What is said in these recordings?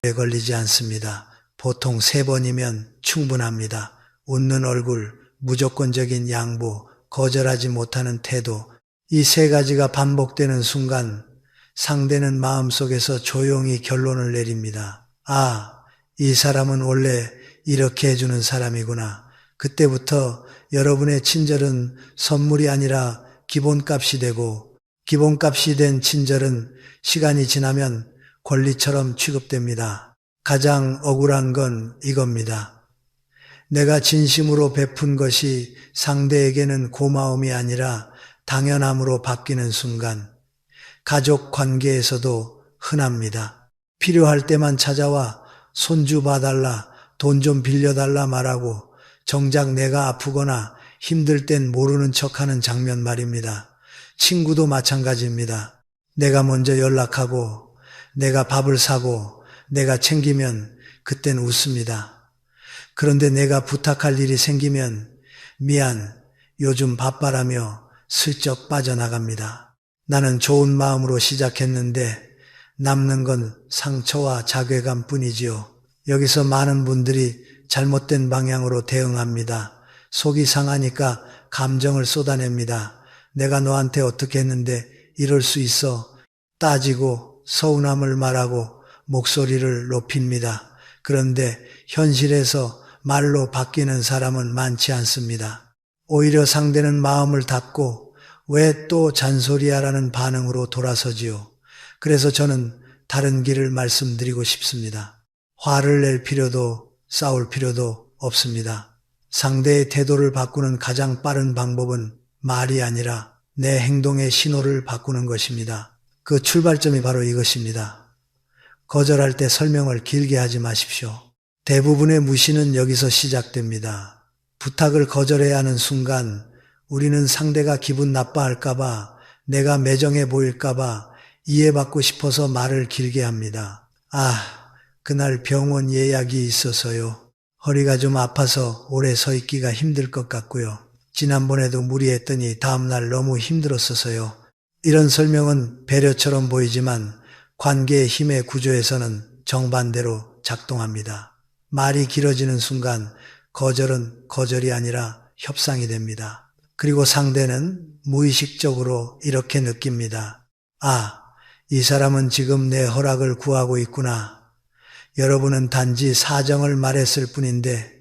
오래 걸리지 않습니다. 보통 3번이면 충분합니다. 웃는 얼굴, 무조건적인 양보, 거절하지 못하는 태도, 이 3가지가 반복되는 순간 상대는 마음속에서 조용히 결론을 내립니다. 아, 이 사람은 원래 이렇게 해주는 사람이구나. 그때부터 여러분의 친절은 선물이 아니라 기본값이 되고, 기본값이 된 친절은 시간이 지나면 권리처럼 취급됩니다. 가장 억울한 건 이겁니다. 내가 진심으로 베푼 것이 상대에게는 고마움이 아니라 당연함으로 바뀌는 순간, 가족 관계에서도 흔합니다. 필요할 때만 찾아와 손주 봐달라, 돈 좀 빌려달라 말하고 정작 내가 아프거나 힘들 땐 모르는 척하는 장면 말입니다. 친구도 마찬가지입니다. 내가 먼저 연락하고 내가 밥을 사고 내가 챙기면 그땐 웃습니다. 그런데 내가 부탁할 일이 생기면 미안, 요즘 바빠라며 슬쩍 빠져나갑니다. 나는 좋은 마음으로 시작했는데 남는 건 상처와 자괴감 뿐이지요. 여기서 많은 분들이 잘못된 방향으로 대응합니다. 속이 상하니까 감정을 쏟아냅니다. 내가 너한테 어떻게 했는데 이럴 수 있어. 따지고 서운함을 말하고 목소리를 높입니다. 그런데 현실에서 말로 바뀌는 사람은 많지 않습니다. 오히려 상대는 마음을 닫고 왜 또 잔소리야라는 반응으로 돌아서지요. 그래서 저는 다른 길을 말씀드리고 싶습니다. 화를 낼 필요도 싸울 필요도 없습니다. 상대의 태도를 바꾸는 가장 빠른 방법은 말이 아니라 내 행동의 신호를 바꾸는 것입니다. 그 출발점이 바로 이것입니다. 거절할 때 설명을 길게 하지 마십시오. 대부분의 무시는 여기서 시작됩니다. 부탁을 거절해야 하는 순간 우리는 상대가 기분 나빠할까봐, 내가 매정해 보일까봐 이해받고 싶어서 말을 길게 합니다. 아, 그날 병원 예약이 있어서요. 허리가 좀 아파서 오래 서 있기가 힘들 것 같고요. 지난번에도 무리했더니 다음날 너무 힘들었어서요. 이런 설명은 배려처럼 보이지만 관계의 힘의 구조에서는 정반대로 작동합니다. 말이 길어지는 순간 거절은 거절이 아니라 협상이 됩니다. 그리고 상대는 무의식적으로 이렇게 느낍니다. 아, 이 사람은 지금 내 허락을 구하고 있구나. 여러분은 단지 사정을 말했을 뿐인데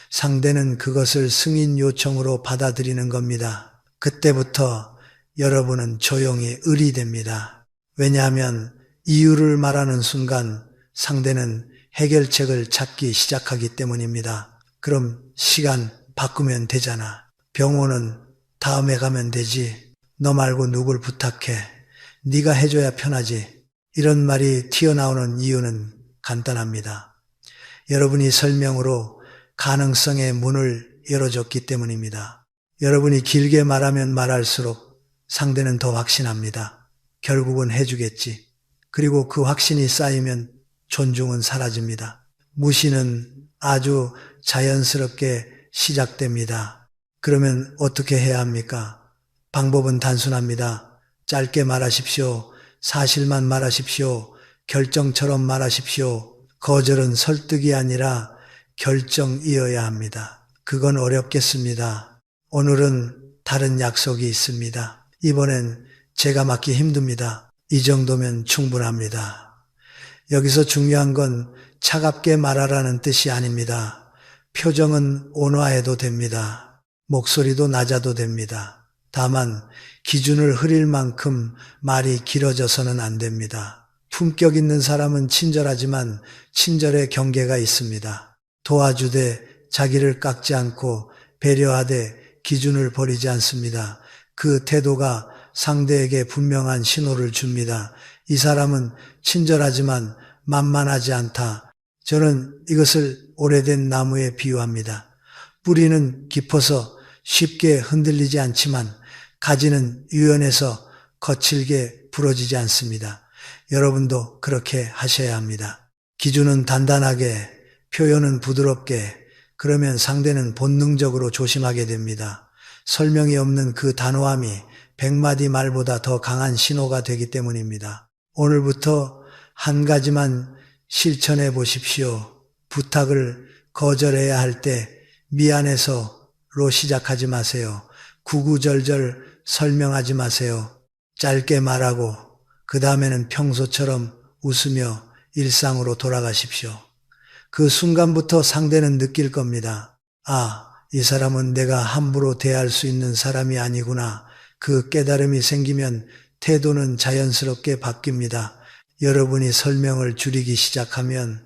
상대는 그것을 승인 요청으로 받아들이는 겁니다. 그때부터 여러분은 조용히 을이 됩니다. 왜냐하면 이유를 말하는 순간 상대는 해결책을 찾기 시작하기 때문입니다. 그럼 시간 바꾸면 되잖아. 병원은 다음에 가면 되지. 너 말고 누굴 부탁해. 네가 해줘야 편하지. 이런 말이 튀어나오는 이유는 간단합니다. 여러분이 설명으로 가능성의 문을 열어줬기 때문입니다. 여러분이 길게 말하면 말할수록 상대는 더 확신합니다. 결국은 해주겠지. 그리고 그 확신이 쌓이면 존중은 사라집니다. 무시는 아주 자연스럽게 시작됩니다. 그러면 어떻게 해야 합니까? 방법은 단순합니다. 짧게 말하십시오. 사실만 말하십시오. 결정처럼 말하십시오. 거절은 설득이 아니라 결정이어야 합니다. 그건 어렵겠습니다. 오늘은 다른 약속이 있습니다. 이번엔 제가 맡기 힘듭니다. 이 정도면 충분합니다. 여기서 중요한 건 차갑게 말하라는 뜻이 아닙니다. 표정은 온화해도 됩니다. 목소리도 낮아도 됩니다. 다만 기준을 흐릴 만큼 말이 길어져서는 안 됩니다. 품격 있는 사람은 친절하지만 친절의 경계가 있습니다. 도와주되 자기를 깎지 않고 배려하되 기준을 버리지 않습니다. 그 태도가 상대에게 분명한 신호를 줍니다. 이 사람은 친절하지만 만만하지 않다. 저는 이것을 오래된 나무에 비유합니다. 뿌리는 깊어서 쉽게 흔들리지 않지만 가지는 유연해서 거칠게 부러지지 않습니다. 여러분도 그렇게 하셔야 합니다. 기준은 단단하게, 표현은 부드럽게, 그러면 상대는 본능적으로 조심하게 됩니다. 설명이 없는 그 단호함이 100마디 말보다 더 강한 신호가 되기 때문입니다. 오늘부터 한 가지만 실천해 보십시오. 부탁을 거절해야 할 때 미안해서로 시작하지 마세요. 구구절절 설명하지 마세요. 짧게 말하고 그 다음에는 평소처럼 웃으며 일상으로 돌아가십시오. 그 순간부터 상대는 느낄 겁니다. 아, 이 사람은 내가 함부로 대할 수 있는 사람이 아니구나. 그 깨달음이 생기면 태도는 자연스럽게 바뀝니다. 여러분이 설명을 줄이기 시작하면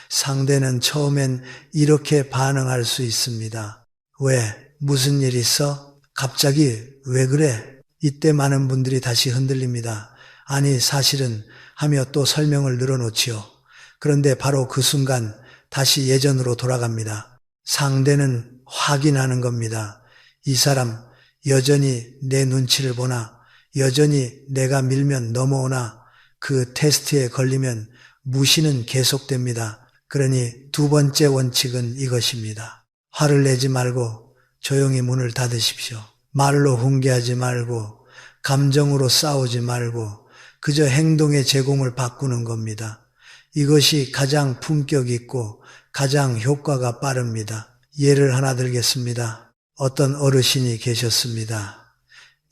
상대는 처음엔 이렇게 반응할 수 있습니다. 왜? 무슨 일 있어? 갑자기 왜 그래? 이때 많은 분들이 다시 흔들립니다. 아니, 사실은 하며 또 설명을 늘어놓지요. 그런데 바로 그 순간 다시 예전으로 돌아갑니다. 상대는 확인하는 겁니다. 이 사람 여전히 내 눈치를 보나, 여전히 내가 밀면 넘어오나, 그 테스트에 걸리면 무시는 계속됩니다. 그러니 두 번째 원칙은 이것입니다. 화를 내지 말고 조용히 문을 닫으십시오. 말로 훈계하지 말고 감정으로 싸우지 말고 그저 행동의 제공을 바꾸는 겁니다. 이것이 가장 품격 있고 가장 효과가 빠릅니다. 예를 하나 들겠습니다. 어떤 어르신이 계셨습니다.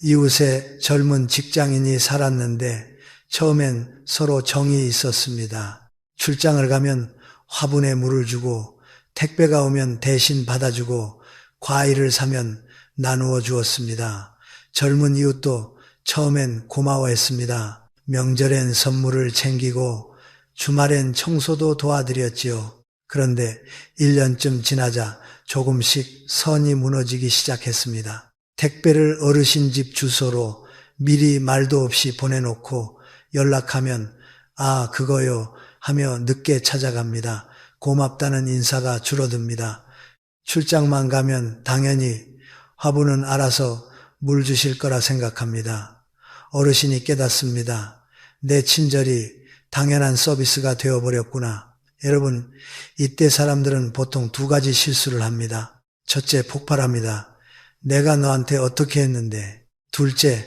이웃에 젊은 직장인이 살았는데 처음엔 서로 정이 있었습니다. 출장을 가면 화분에 물을 주고 택배가 오면 대신 받아주고 과일을 사면 나누어 주었습니다. 젊은 이웃도 처음엔 고마워했습니다. 명절엔 선물을 챙기고 주말엔 청소도 도와드렸지요. 그런데 1년쯤 지나자 조금씩 선이 무너지기 시작했습니다. 택배를 어르신 집 주소로 미리 말도 없이 보내놓고 연락하면 아, 그거요 하며 늦게 찾아갑니다. 고맙다는 인사가 줄어듭니다. 출장만 가면 당연히 화분은 알아서 물 주실 거라 생각합니다. 어르신이 깨닫습니다. 내 친절이 당연한 서비스가 되어버렸구나. 여러분, 이때 사람들은 보통 두 가지 실수를 합니다. 첫째, 폭발합니다. 내가 너한테 어떻게 했는데. 둘째,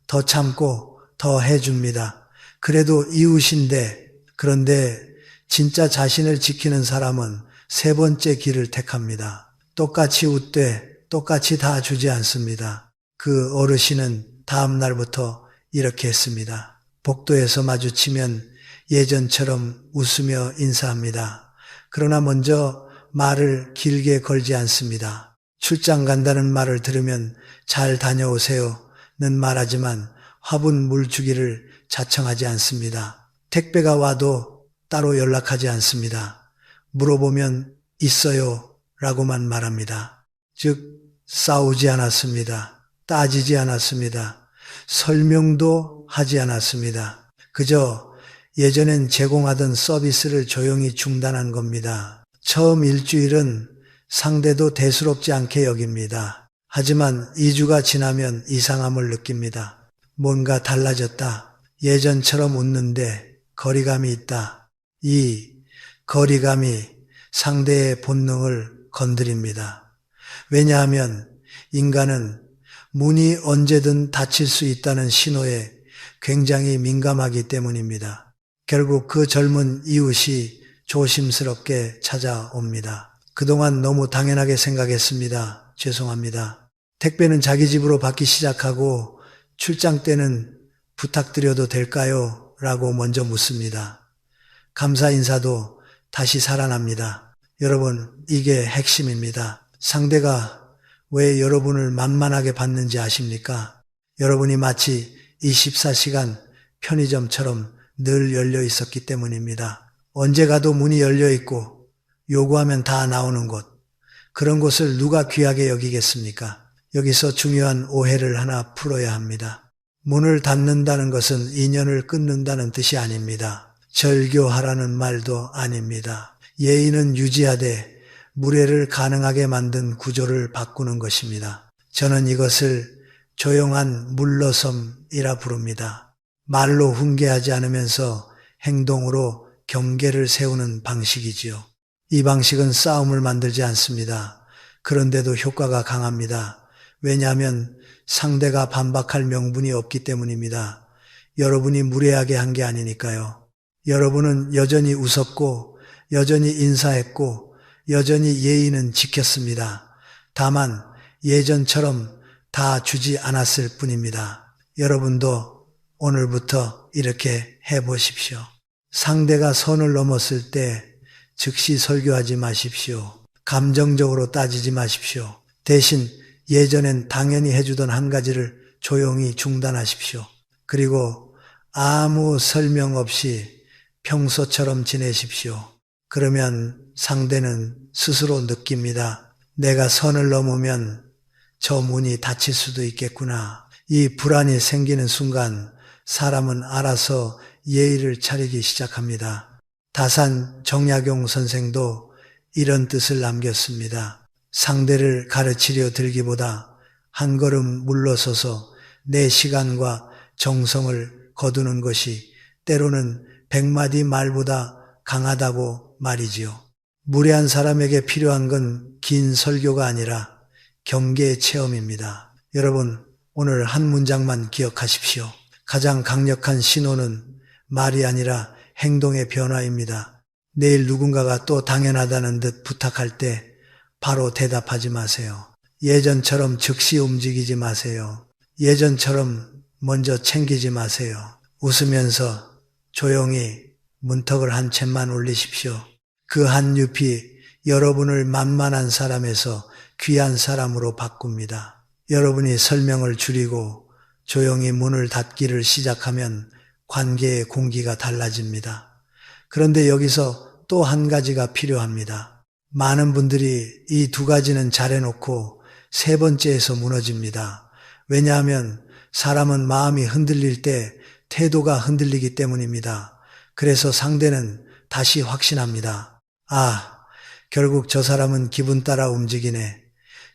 더 참고 더 해줍니다. 그래도 이웃인데, 그런데 진짜 자신을 지키는 사람은 세 번째 길을 택합니다. 똑같이 웃되 똑같이 다 주지 않습니다. 그 어르신은 다음 날부터 이렇게 했습니다. 복도에서 마주치면 예전처럼 웃으며 인사합니다. 그러나 먼저 말을 길게 걸지 않습니다. 출장 간다는 말을 들으면 잘 다녀오세요는 말하지만 화분 물 주기를 자청하지 않습니다. 택배가 와도 따로 연락하지 않습니다. 물어보면 있어요 라고만 말합니다. 즉 싸우지 않았습니다. 따지지 않았습니다. 설명도 하지 않았습니다. 그저 예전엔 제공하던 서비스를 조용히 중단한 겁니다. 처음 일주일은 상대도 대수롭지 않게 여깁니다. 하지만 2주가 지나면 이상함을 느낍니다. 뭔가 달라졌다. 예전처럼 웃는데 거리감이 있다. 이 거리감이 상대의 본능을 건드립니다. 왜냐하면 인간은 문이 언제든 닫힐 수 있다는 신호에 굉장히 민감하기 때문입니다. 결국 그 젊은 이웃이 조심스럽게 찾아옵니다. 그동안 너무 당연하게 생각했습니다. 죄송합니다. 택배는 자기 집으로 받기 시작하고 출장 때는 부탁드려도 될까요? 라고 먼저 묻습니다. 감사 인사도 다시 살아납니다. 여러분, 이게 핵심입니다. 상대가 왜 여러분을 만만하게 봤는지 아십니까? 여러분이 마치 24시간 편의점처럼 늘 열려 있었기 때문입니다. 언제 가도 문이 열려 있고 요구하면 다 나오는 곳. 그런 곳을 누가 귀하게 여기겠습니까? 여기서 중요한 오해를 하나 풀어야 합니다. 문을 닫는다는 것은 인연을 끊는다는 뜻이 아닙니다. 절교하라는 말도 아닙니다. 예의는 유지하되 무례를 가능하게 만든 구조를 바꾸는 것입니다. 저는 이것을 조용한 물러섬이라 부릅니다. 말로 훈계하지 않으면서 행동으로 경계를 세우는 방식이지요. 이 방식은 싸움을 만들지 않습니다. 그런데도 효과가 강합니다. 왜냐하면 상대가 반박할 명분이 없기 때문입니다. 여러분이 무례하게 한 게 아니니까요. 여러분은 여전히 웃었고 여전히 인사했고 여전히 예의는 지켰습니다. 다만 예전처럼 다 주지 않았을 뿐입니다. 여러분도 오늘부터 이렇게 해보십시오. 상대가 선을 넘었을 때 즉시 설교하지 마십시오. 감정적으로 따지지 마십시오. 대신 예전엔 당연히 해주던 한 가지를 조용히 중단하십시오. 그리고 아무 설명 없이 평소처럼 지내십시오. 그러면 상대는 스스로 느낍니다. 내가 선을 넘으면 저 문이 닫힐 수도 있겠구나. 이 불안이 생기는 순간 사람은 알아서 예의를 차리기 시작합니다. 다산 정약용 선생도 이런 뜻을 남겼습니다. 상대를 가르치려 들기보다 한 걸음 물러서서 내 시간과 정성을 거두는 것이 때로는 100마디 말보다 강하다고 말이지요. 무례한 사람에게 필요한 건 긴 설교가 아니라 경계의 체험입니다. 여러분, 오늘 한 문장만 기억하십시오. 가장 강력한 신호는 말이 아니라 행동의 변화입니다. 내일 누군가가 또 당연하다는 듯 부탁할 때 바로 대답하지 마세요. 예전처럼 즉시 움직이지 마세요. 예전처럼 먼저 챙기지 마세요. 웃으면서 조용히 문턱을 한 채만 올리십시오. 그 한 잎이 여러분을 만만한 사람에서 귀한 사람으로 바꿉니다. 여러분이 설명을 줄이고 조용히 문을 닫기를 시작하면 관계의 공기가 달라집니다. 그런데 여기서 또 한 가지가 필요합니다. 많은 분들이 이 두 가지는 잘해놓고 세 번째에서 무너집니다. 왜냐하면 사람은 마음이 흔들릴 때 태도가 흔들리기 때문입니다. 그래서 상대는 다시 확신합니다. 아, 결국 저 사람은 기분 따라 움직이네.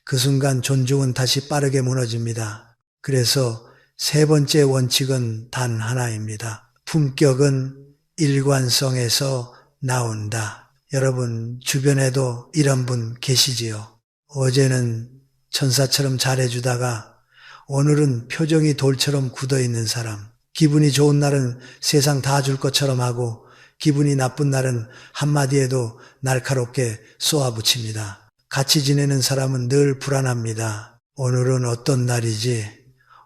그 순간 존중은 다시 빠르게 무너집니다. 그래서 세 번째 원칙은 단 하나입니다. 품격은 일관성에서 나온다. 여러분 주변에도 이런 분 계시지요? 어제는 천사처럼 잘해주다가 오늘은 표정이 돌처럼 굳어있는 사람. 기분이 좋은 날은 세상 다 줄 것처럼 하고 기분이 나쁜 날은 한마디에도 날카롭게 쏘아붙입니다. 같이 지내는 사람은 늘 불안합니다. 오늘은 어떤 날이지?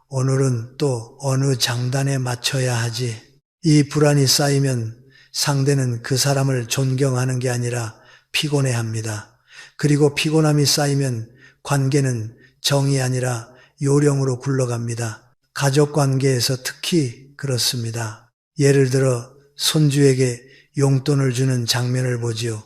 오늘은 또 어느 장단에 맞춰야 하지? 이 불안이 쌓이면 상대는 그 사람을 존경하는 게 아니라 피곤해합니다. 그리고 피곤함이 쌓이면 관계는 정이 아니라 요령으로 굴러갑니다. 가족 관계에서 특히 그렇습니다. 예를 들어 손주에게 용돈을 주는 장면을 보지요.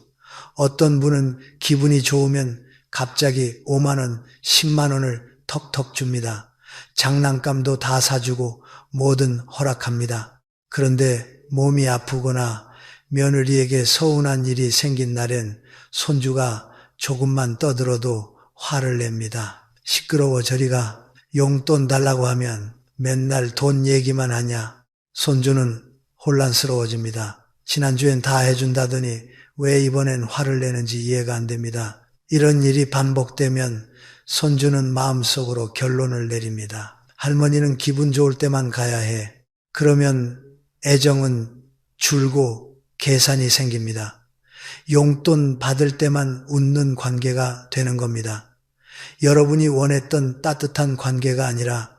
어떤 분은 기분이 좋으면 갑자기 5만 원, 10만 원을 턱턱 줍니다. 장난감도 다 사주고 뭐든 허락합니다. 그런데 몸이 아프거나 며느리에게 서운한 일이 생긴 날엔 손주가 조금만 떠들어도 화를 냅니다. 시끄러워 저리가. 용돈 달라고 하면 맨날 돈 얘기만 하냐. 손주는 혼란스러워집니다. 지난주엔 다 해준다더니 왜 이번엔 화를 내는지 이해가 안 됩니다. 이런 일이 반복되면 손주는 마음속으로 결론을 내립니다. 할머니는 기분 좋을 때만 가야 해. 그러면 애정은 줄고 계산이 생깁니다. 용돈 받을 때만 웃는 관계가 되는 겁니다. 여러분이 원했던 따뜻한 관계가 아니라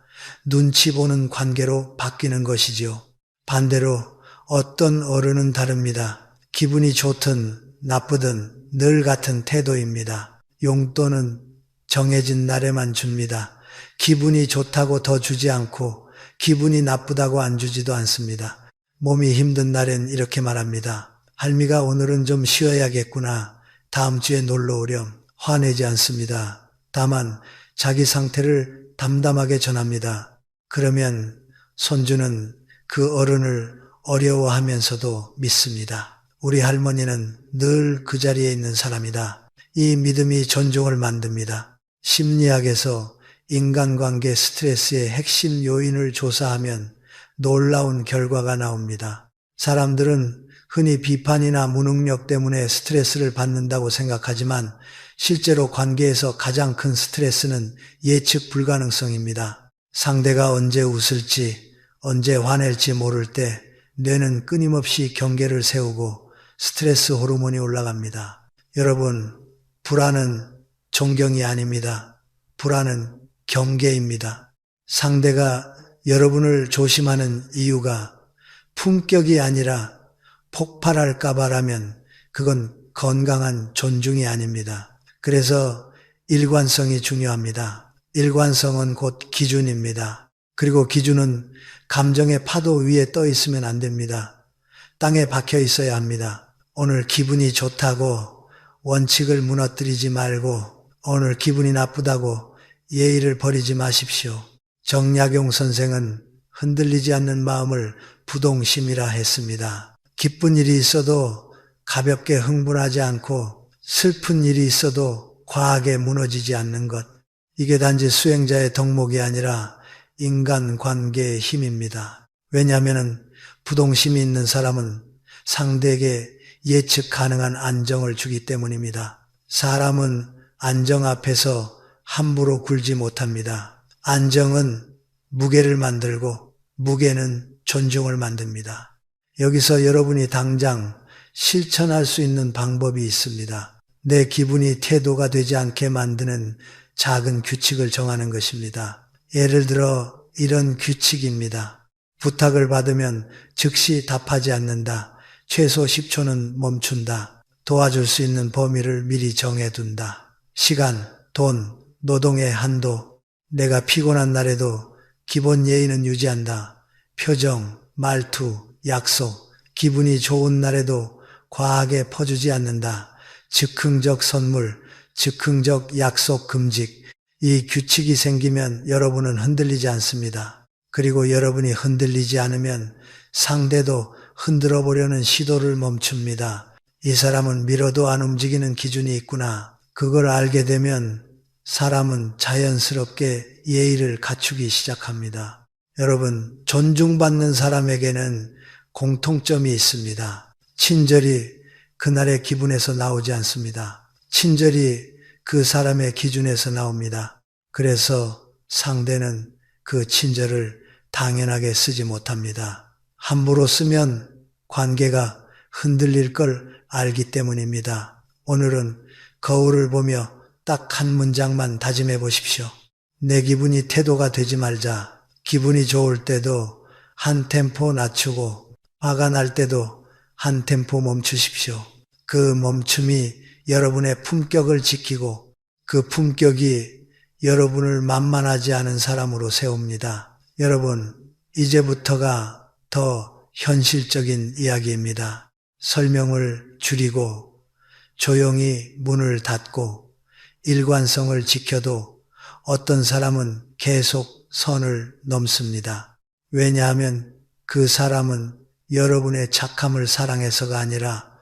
눈치 보는 관계로 바뀌는 것이지요. 반대로 어떤 어른은 다릅니다. 기분이 좋든 나쁘든 늘 같은 태도입니다. 용돈은 정해진 날에만 줍니다. 기분이 좋다고 더 주지 않고 기분이 나쁘다고 안 주지도 않습니다. 몸이 힘든 날엔 이렇게 말합니다. 할미가 오늘은 좀 쉬어야겠구나. 다음 주에 놀러 오렴. 화내지 않습니다. 다만 자기 상태를 담담하게 전합니다. 그러면 손주는 그 어른을 어려워하면서도 믿습니다. 우리 할머니는 늘 그 자리에 있는 사람이다. 이 믿음이 존중을 만듭니다. 심리학에서 인간관계 스트레스의 핵심 요인을 조사하면 놀라운 결과가 나옵니다. 사람들은 흔히 비판이나 무능력 때문에 스트레스를 받는다고 생각하지만 실제로 관계에서 가장 큰 스트레스는 예측 불가능성입니다. 상대가 언제 웃을지, 언제 화낼지 모를 때 뇌는 끊임없이 경계를 세우고 스트레스 호르몬이 올라갑니다. 여러분, 불안은 존경이 아닙니다. 불안은 경계입니다. 상대가 여러분을 조심하는 이유가 품격이 아니라 폭발할까봐라면 그건 건강한 존중이 아닙니다. 그래서 일관성이 중요합니다. 일관성은 곧 기준입니다. 그리고 기준은 감정의 파도 위에 떠 있으면 안 됩니다. 땅에 박혀 있어야 합니다. 오늘 기분이 좋다고 원칙을 무너뜨리지 말고 오늘 기분이 나쁘다고 예의를 버리지 마십시오. 정약용 선생은 흔들리지 않는 마음을 부동심이라 했습니다. 기쁜 일이 있어도 가볍게 흥분하지 않고 슬픈 일이 있어도 과하게 무너지지 않는 것. 이게 단지 수행자의 덕목이 아니라 인간관계의 힘입니다. 왜냐하면 부동심이 있는 사람은 상대에게 예측 가능한 안정을 주기 때문입니다. 사람은 안정 앞에서 함부로 굴지 못합니다. 안정은 무게를 만들고 무게는 존중을 만듭니다. 여기서 여러분이 당장 실천할 수 있는 방법이 있습니다. 내 기분이 태도가 되지 않게 만드는 작은 규칙을 정하는 것입니다. 예를 들어 이런 규칙입니다. 부탁을 받으면 즉시 답하지 않는다. 최소 10초는 멈춘다. 도와줄 수 있는 범위를 미리 정해둔다. 시간, 돈, 노동의 한도. 내가 피곤한 날에도 기본 예의는 유지한다. 표정, 말투, 약속. 기분이 좋은 날에도 과하게 퍼주지 않는다. 즉흥적 선물, 즉흥적 약속 금직. 이 규칙이 생기면 여러분은 흔들리지 않습니다. 그리고 여러분이 흔들리지 않으면 상대도 흔들어 보려는 시도를 멈춥니다. 이 사람은 밀어도 안 움직이는 기준이 있구나. 그걸 알게 되면 사람은 자연스럽게 예의를 갖추기 시작합니다. 여러분, 존중받는 사람에게는 공통점이 있습니다. 친절이 그날의 기분에서 나오지 않습니다. 친절이 그 사람의 기준에서 나옵니다. 그래서 상대는 그 친절을 당연하게 쓰지 못합니다. 함부로 쓰면 관계가 흔들릴 걸 알기 때문입니다. 오늘은 거울을 보며 딱 한 문장만 다짐해 보십시오. 내 기분이 태도가 되지 말자. 기분이 좋을 때도 한 템포 낮추고 화가 날 때도 한 템포 멈추십시오. 그 멈춤이 여러분의 품격을 지키고 그 품격이 여러분을 만만하지 않은 사람으로 세웁니다. 여러분, 이제부터가 더 현실적인 이야기입니다. 설명을 줄이고 조용히 문을 닫고 일관성을 지켜도 어떤 사람은 계속 선을 넘습니다. 왜냐하면 그 사람은 여러분의 착함을 사랑해서가 아니라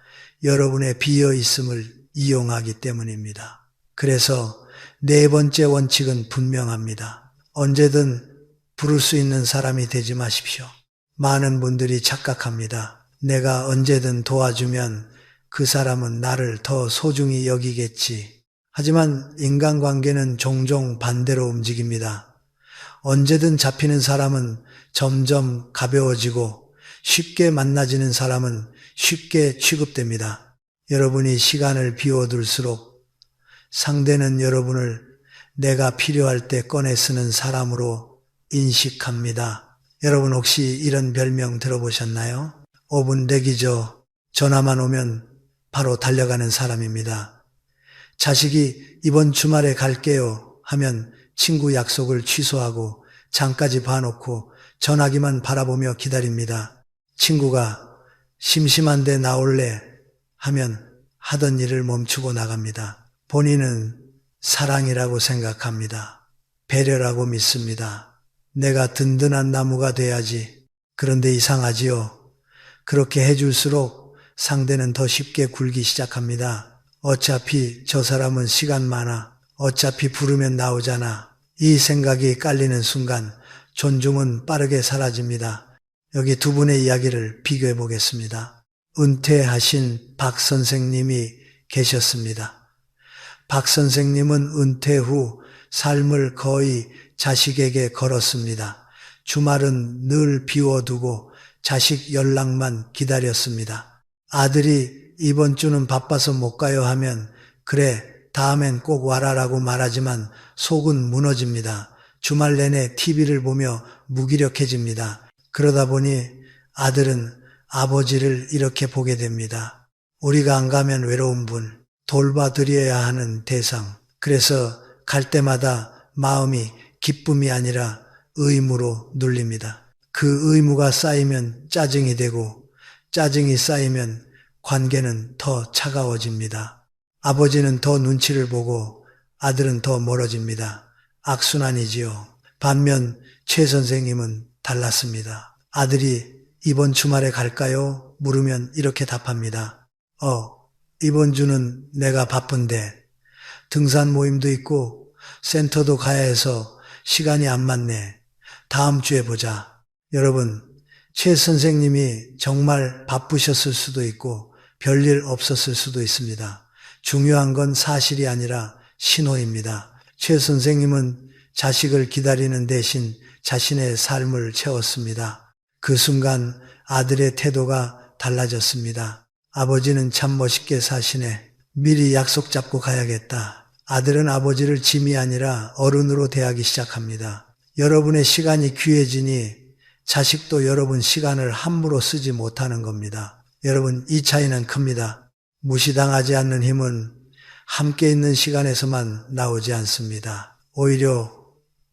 여러분의 비어있음을 이용하기 때문입니다. 그래서 네 번째 원칙은 분명합니다. 언제든 부를 수 있는 사람이 되지 마십시오. 많은 분들이 착각합니다. 내가 언제든 도와주면 그 사람은 나를 더 소중히 여기겠지. 하지만 인간관계는 종종 반대로 움직입니다. 언제든 잡히는 사람은 점점 가벼워지고 쉽게 만나지는 사람은 쉽게 취급됩니다. 여러분이 시간을 비워둘수록 상대는 여러분을 내가 필요할 때 꺼내 쓰는 사람으로 인식합니다. 여러분 혹시 이런 별명 들어보셨나요? 5분 대기죠. 전화만 오면 바로 달려가는 사람입니다. 자식이 이번 주말에 갈게요 하면 친구 약속을 취소하고 장까지 봐놓고 전화기만 바라보며 기다립니다. 친구가 심심한데 나올래 하면 하던 일을 멈추고 나갑니다. 본인은 사랑이라고 생각합니다. 배려라고 믿습니다. 내가 든든한 나무가 돼야지. 그런데 이상하지요. 그렇게 해줄수록 상대는 더 쉽게 굴기 시작합니다. 어차피 저 사람은 시간 많아. 어차피 부르면 나오잖아. 이 생각이 깔리는 순간 존중은 빠르게 사라집니다. 여기 두 분의 이야기를 비교해 보겠습니다. 은퇴하신 박 선생님이 계셨습니다. 박 선생님은 은퇴 후 삶을 거의 자식에게 걸었습니다. 주말은 늘 비워두고 자식 연락만 기다렸습니다. 아들이 이번 주는 바빠서 못 가요 하면 그래 다음엔 꼭 와라라고 말하지만 속은 무너집니다. 주말 내내 TV를 보며 무기력해집니다. 그러다 보니 아들은 아버지를 이렇게 보게 됩니다. 우리가 안 가면 외로운 분, 돌봐드려야 하는 대상. 그래서 갈 때마다 마음이 기쁨이 아니라 의무로 눌립니다. 그 의무가 쌓이면 짜증이 되고 짜증이 쌓이면 관계는 더 차가워집니다. 아버지는 더 눈치를 보고 아들은 더 멀어집니다. 악순환이지요. 반면 최 선생님은 달랐습니다. 아들이 이번 주말에 갈까요? 물으면 이렇게 답합니다. 이번 주는 내가 바쁜데 등산 모임도 있고 센터도 가야 해서 시간이 안 맞네. 다음 주에 보자. 여러분, 최 선생님이 정말 바쁘셨을 수도 있고 별일 없었을 수도 있습니다. 중요한 건 사실이 아니라 신호입니다. 최 선생님은 자식을 기다리는 대신 자신의 삶을 채웠습니다. 그 순간 아들의 태도가 달라졌습니다. 아버지는 참 멋있게 사시네. 미리 약속 잡고 가야겠다. 아들은 아버지를 짐이 아니라 어른으로 대하기 시작합니다. 여러분의 시간이 귀해지니 자식도 여러분 시간을 함부로 쓰지 못하는 겁니다. 여러분, 이 차이는 큽니다. 무시당하지 않는 힘은 함께 있는 시간에서만 나오지 않습니다. 오히려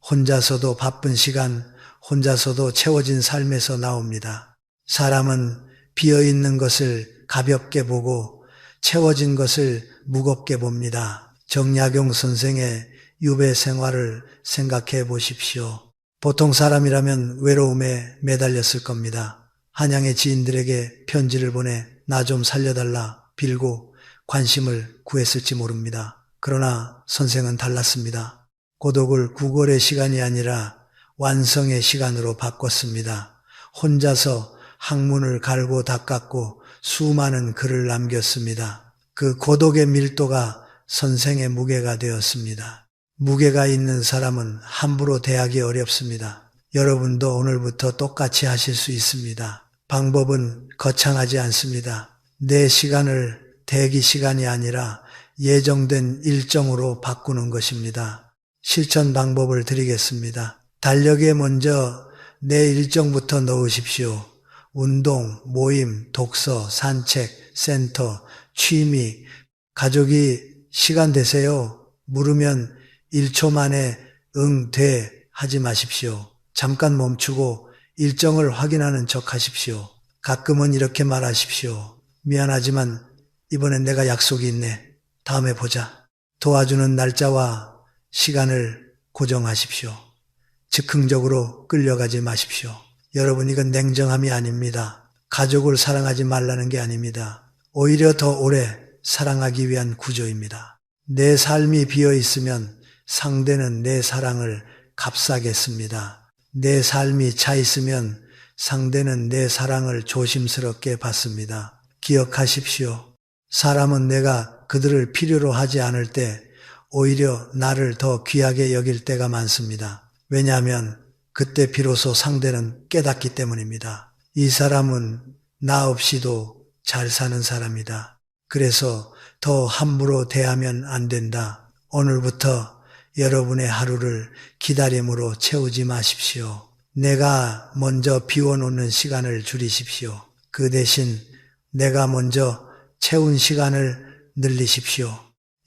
혼자서도 바쁜 시간, 혼자서도 채워진 삶에서 나옵니다. 사람은 비어있는 것을 가볍게 보고 채워진 것을 무겁게 봅니다. 정약용 선생의 유배 생활을 생각해 보십시오. 보통 사람이라면 외로움에 매달렸을 겁니다. 한양의 지인들에게 편지를 보내 나 좀 살려달라 빌고 관심을 구했을지 모릅니다. 그러나 선생은 달랐습니다. 고독을 구걸의 시간이 아니라 완성의 시간으로 바꿨습니다. 혼자서 학문을 갈고 닦았고 수많은 글을 남겼습니다. 그 고독의 밀도가 선생의 무게가 되었습니다. 무게가 있는 사람은 함부로 대하기 어렵습니다. 여러분도 오늘부터 똑같이 하실 수 있습니다. 방법은 거창하지 않습니다. 내 시간을 대기 시간이 아니라 예정된 일정으로 바꾸는 것입니다. 실천 방법을 드리겠습니다. 달력에 먼저 내 일정부터 넣으십시오. 운동, 모임, 독서, 산책, 센터, 취미, 가족이 시간 되세요? 물으면 1초 만에 응, 돼 하지 마십시오. 잠깐 멈추고 일정을 확인하는 척 하십시오. 가끔은 이렇게 말하십시오. 미안하지만 이번엔 내가 약속이 있네. 다음에 보자. 도와주는 날짜와 시간을 고정하십시오. 즉흥적으로 끌려가지 마십시오. 여러분, 이건 냉정함이 아닙니다. 가족을 사랑하지 말라는 게 아닙니다. 오히려 더 오래 사랑하기 위한 구조입니다. 내 삶이 비어 있으면 상대는 내 사랑을 값싸게 씁니다. 내 삶이 차 있으면 상대는 내 사랑을 조심스럽게 받습니다. 기억하십시오. 사람은 내가 그들을 필요로 하지 않을 때 오히려 나를 더 귀하게 여길 때가 많습니다. 왜냐하면 그때 비로소 상대는 깨닫기 때문입니다. 이 사람은 나 없이도 잘 사는 사람이다. 그래서 더 함부로 대하면 안 된다. 오늘부터 여러분의 하루를 기다림으로 채우지 마십시오. 내가 먼저 비워놓는 시간을 줄이십시오. 그 대신 내가 먼저 채운 시간을 늘리십시오.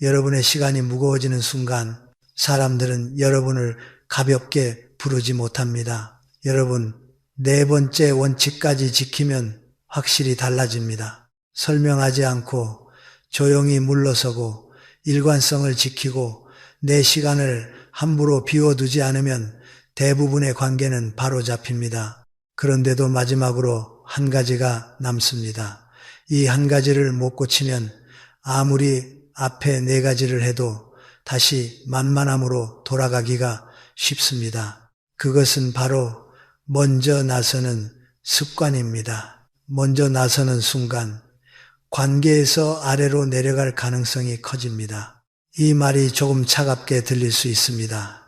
여러분의 시간이 무거워지는 순간 사람들은 여러분을 가볍게 부르지 못합니다. 여러분, 네 번째 원칙까지 지키면 확실히 달라집니다. 설명하지 않고 조용히 물러서고 일관성을 지키고 내 시간을 함부로 비워두지 않으면 대부분의 관계는 바로 잡힙니다. 그런데도 마지막으로 한 가지가 남습니다. 이 한 가지를 못 고치면 아무리 앞에 네 가지를 해도 다시 만만함으로 돌아가기가 쉽습니다. 그것은 바로 먼저 나서는 습관입니다. 먼저 나서는 순간 관계에서 아래로 내려갈 가능성이 커집니다. 이 말이 조금 차갑게 들릴 수 있습니다.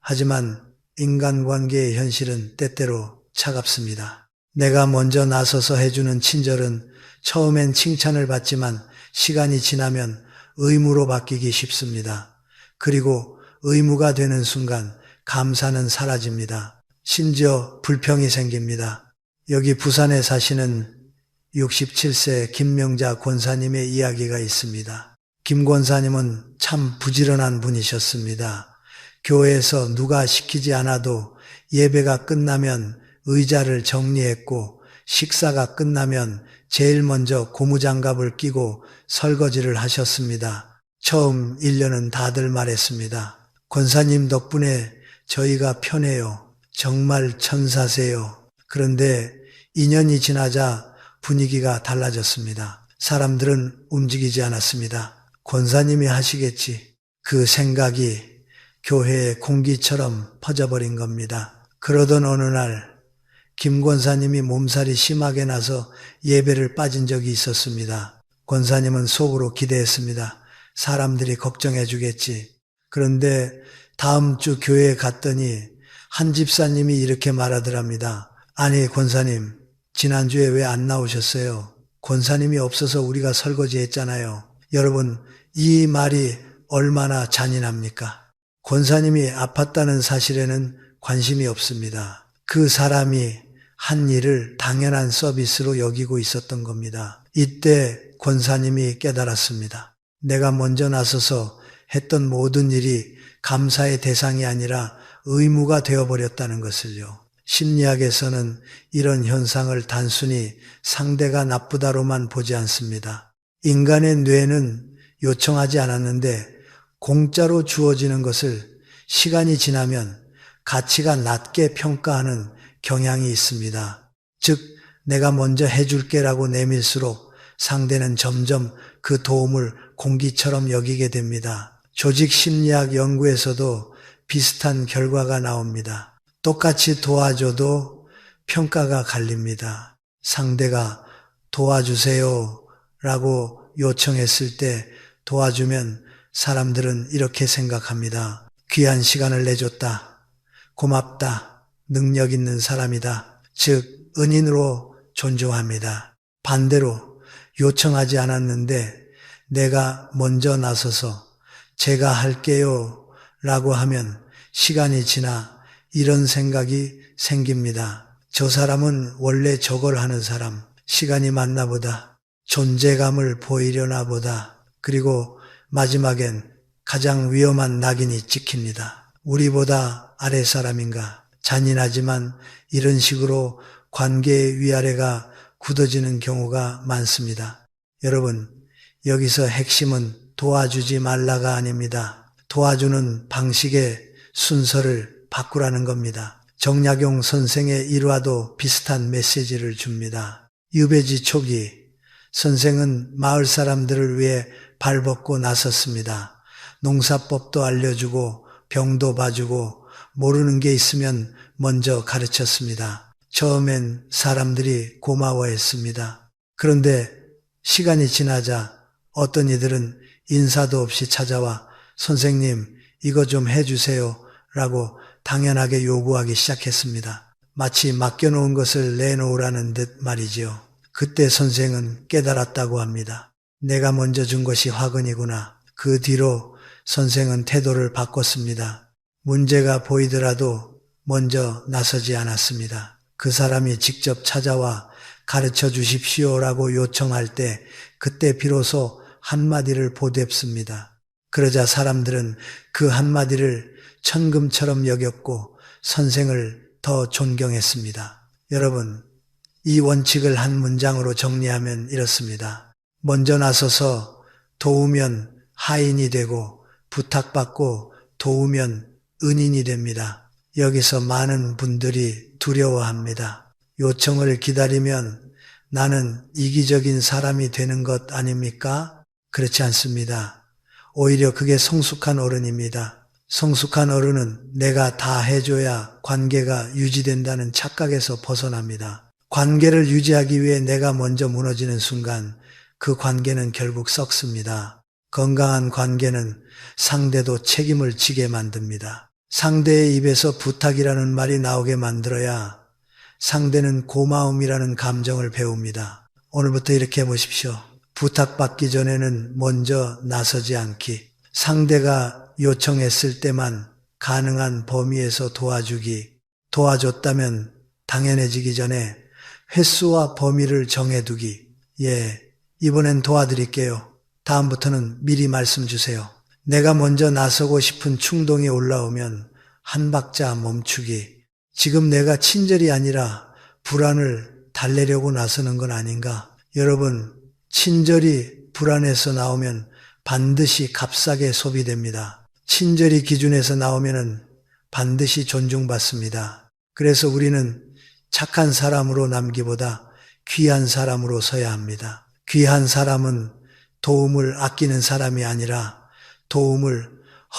하지만 인간관계의 현실은 때때로 차갑습니다. 내가 먼저 나서서 해주는 친절은 처음엔 칭찬을 받지만 시간이 지나면 의무로 바뀌기 쉽습니다. 그리고 의무가 되는 순간 감사는 사라집니다. 심지어 불평이 생깁니다. 여기 부산에 사시는 67세 김명자 권사님의 이야기가 있습니다. 김 권사님은 참 부지런한 분이셨습니다. 교회에서 누가 시키지 않아도 예배가 끝나면 의자를 정리했고 식사가 끝나면 제일 먼저 고무장갑을 끼고 설거지를 하셨습니다. 처음 1년은 다들 말했습니다. 권사님 덕분에 저희가 편해요. 정말 천사세요. 그런데 2년이 지나자 분위기가 달라졌습니다. 사람들은 움직이지 않았습니다. 권사님이 하시겠지. 그 생각이 교회의 공기처럼 퍼져버린 겁니다. 그러던 어느 날 김 권사님이 몸살이 심하게 나서 예배를 빠진 적이 있었습니다. 권사님은 속으로 기대했습니다. 사람들이 걱정해 주겠지. 그런데 다음 주 교회에 갔더니 한 집사님이 이렇게 말하더랍니다. 아니 권사님, 지난주에 왜 안 나오셨어요? 권사님이 없어서 우리가 설거지했잖아요. 여러분, 이 말이 얼마나 잔인합니까? 권사님이 아팠다는 사실에는 관심이 없습니다. 그 사람이 한 일을 당연한 서비스로 여기고 있었던 겁니다. 이때 권사님이 깨달았습니다. 내가 먼저 나서서 했던 모든 일이 감사의 대상이 아니라 의무가 되어버렸다는 것을요. 심리학에서는 이런 현상을 단순히 상대가 나쁘다로만 보지 않습니다. 인간의 뇌는 요청하지 않았는데 공짜로 주어지는 것을 시간이 지나면 가치가 낮게 평가하는 경향이 있습니다. 즉, 내가 먼저 해줄게라고 내밀수록 상대는 점점 그 도움을 공기처럼 여기게 됩니다. 조직 심리학 연구에서도 비슷한 결과가 나옵니다. 똑같이 도와줘도 평가가 갈립니다. 상대가 도와주세요 라고 요청했을 때 도와주면 사람들은 이렇게 생각합니다. 귀한 시간을 내줬다. 고맙다. 능력 있는 사람이다. 즉 은인으로 존중합니다. 반대로 요청하지 않았는데 내가 먼저 나서서 제가 할게요 라고 하면 시간이 지나 이런 생각이 생깁니다. 저 사람은 원래 저걸 하는 사람, 시간이 맞나 보다, 존재감을 보이려나 보다. 그리고 마지막엔 가장 위험한 낙인이 찍힙니다. 우리보다 아랫사람인가? 잔인하지만 이런 식으로 관계의 위아래가 굳어지는 경우가 많습니다. 여러분, 여기서 핵심은 도와주지 말라가 아닙니다. 도와주는 방식의 순서를 바꾸라는 겁니다. 정약용 선생의 일화도 비슷한 메시지를 줍니다. 유배지 초기 선생은 마을 사람들을 위해 발벗고 나섰습니다. 농사법도 알려주고 병도 봐주고 모르는 게 있으면 먼저 가르쳤습니다. 처음엔 사람들이 고마워했습니다. 그런데 시간이 지나자 어떤 이들은 인사도 없이 찾아와 선생님 이거 좀 해주세요 라고 당연하게 요구하기 시작했습니다. 마치 맡겨놓은 것을 내놓으라는 듯 말이지요. 그때 선생은 깨달았다고 합니다. 내가 먼저 준 것이 화근이구나. 그 뒤로 선생은 태도를 바꿨습니다. 문제가 보이더라도 먼저 나서지 않았습니다. 그 사람이 직접 찾아와 가르쳐 주십시오라고 요청할 때 그때 비로소 한마디를 보댑습니다. 그러자 사람들은 그 한마디를 천금처럼 여겼고 선생을 더 존경했습니다. 여러분, 이 원칙을 한 문장으로 정리하면 이렇습니다. 먼저 나서서 도우면 하인이 되고 부탁받고 도우면 은인이 됩니다. 여기서 많은 분들이 두려워합니다. 요청을 기다리면 나는 이기적인 사람이 되는 것 아닙니까? 그렇지 않습니다. 오히려 그게 성숙한 어른입니다. 성숙한 어른은 내가 다 해줘야 관계가 유지된다는 착각에서 벗어납니다. 관계를 유지하기 위해 내가 먼저 무너지는 순간 그 관계는 결국 썩습니다. 건강한 관계는 상대도 책임을 지게 만듭니다. 상대의 입에서 부탁이라는 말이 나오게 만들어야 상대는 고마움이라는 감정을 배웁니다. 오늘부터 이렇게 해보십시오. 부탁받기 전에는 먼저 나서지 않기. 상대가 요청했을 때만 가능한 범위에서 도와주기. 도와줬다면 당연해지기 전에 횟수와 범위를 정해두기. 예, 이번엔 도와드릴게요. 다음부터는 미리 말씀 주세요. 내가 먼저 나서고 싶은 충동이 올라오면 한 박자 멈추기. 지금 내가 친절이 아니라 불안을 달래려고 나서는 건 아닌가? 여러분, 친절이 불안에서 나오면 반드시 값싸게 소비됩니다. 친절이 기준에서 나오면은 반드시 존중받습니다. 그래서 우리는 착한 사람으로 남기보다 귀한 사람으로 서야 합니다. 귀한 사람은 도움을 아끼는 사람이 아니라 도움을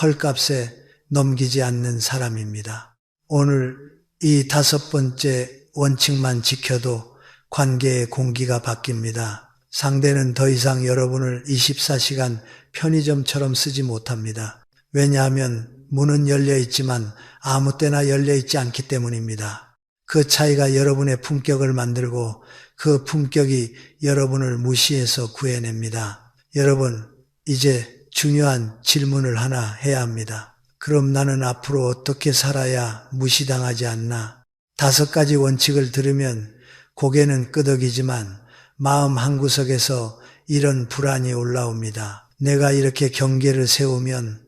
헐값에 넘기지 않는 사람입니다. 오늘 이 5번째 원칙만 지켜도 관계의 공기가 바뀝니다. 상대는 더 이상 여러분을 24시간 편의점처럼 쓰지 못합니다. 왜냐하면 문은 열려 있지만 아무 때나 열려 있지 않기 때문입니다. 그 차이가 여러분의 품격을 만들고 그 품격이 여러분을 무시해서 구해냅니다. 여러분, 이제 중요한 질문을 하나 해야 합니다. 그럼 나는 앞으로 어떻게 살아야 무시당하지 않나? 5가지 원칙을 들으면 고개는 끄덕이지만 마음 한구석에서 이런 불안이 올라옵니다. 내가 이렇게 경계를 세우면